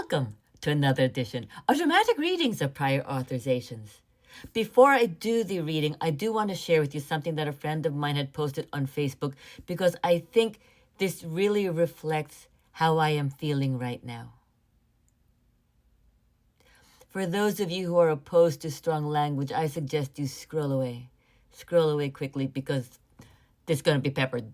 Welcome to another edition of Dramatic Readings of Prior Authorizations. Before I do the reading, I do want to share with you something that a friend of mine had posted on Facebook because I think this really reflects how I am feeling right now. For those of you who are opposed to strong language, I suggest you scroll away. Scroll away quickly because this is going to be peppered.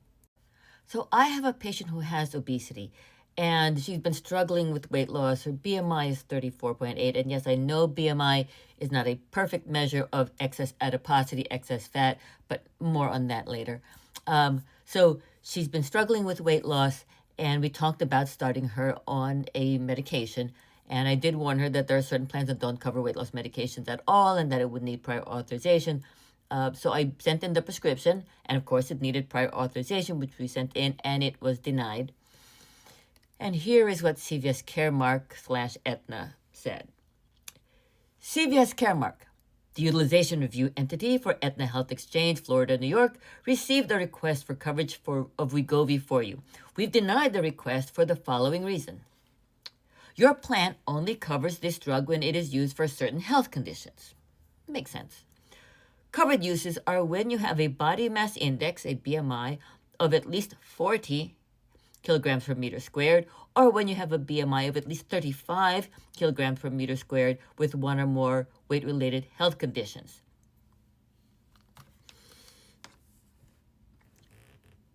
So I have a patient who has obesity, and she's been struggling with weight loss. Her BMI is 34.8, and yes, I know BMI is not a perfect measure of excess adiposity, excess fat, but more on that later. So she's been struggling with weight loss, and we talked about starting her on a medication. And I did warn her that there are certain plans that don't cover weight loss medications at all and that it would need prior authorization. So I sent in the prescription, and of course it needed prior authorization, which we sent in, and it was denied. And here is what CVS Caremark/Aetna said. CVS Caremark, the utilization review entity for Aetna Health Exchange, Florida, New York, received a request for coverage of wegovy for you. We've denied the request for the following reason. Your plan only covers this drug when it is used for certain health conditions. Makes sense. Covered uses are when you have a body mass index, a BMI, of at least 40 kilograms per meter squared, or when you have a BMI of at least 35 kilograms per meter squared with one or more weight-related health conditions.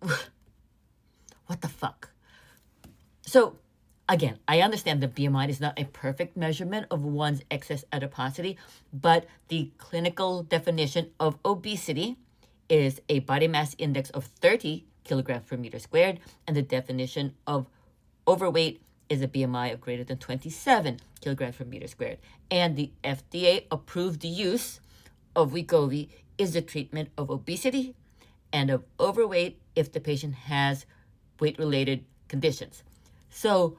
What the fuck? So, again, I understand the BMI is not a perfect measurement of one's excess adiposity, but the clinical definition of obesity is a body mass index of 30 kilograms per meter squared, and the definition of overweight is a BMI of greater than 27 kilograms per meter squared. And the FDA-approved use of wegovy is the treatment of obesity and of overweight if the patient has weight-related conditions. So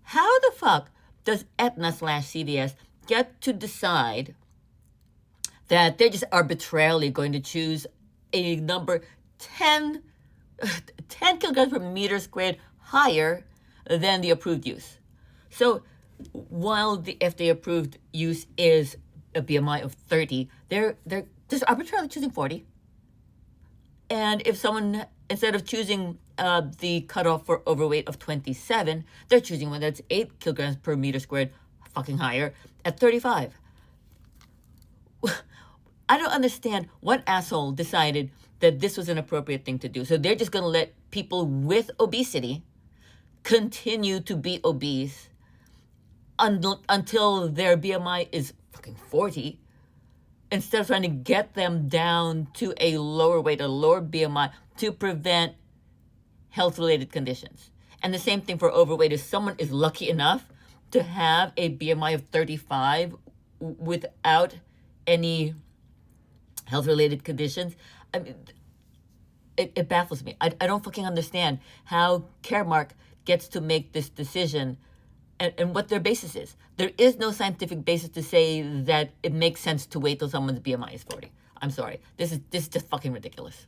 how the fuck does Aetna/CVS get to decide that they're just arbitrarily going to choose a number 10 kilograms per meter squared higher than the approved use? So while the FDA-approved use is a BMI of 30, they're just arbitrarily choosing 40. And if someone, instead of choosing the cutoff for overweight of 27, they're choosing one that's 8 kilograms per meter squared, fucking higher, at 35. I don't understand what asshole decided that this was an appropriate thing to do. So they're just going to let people with obesity continue to be obese until their BMI is fucking 40, instead of trying to get them down to a lower weight, a lower BMI, to prevent health-related conditions. And the same thing for overweight. If someone is lucky enough to have a BMI of 35 without any health-related conditions, I mean, it baffles me. I don't fucking understand how Caremark gets to make this decision and what their basis is. There is no scientific basis to say that it makes sense to wait till someone's BMI is 40. I'm sorry. This is just fucking ridiculous.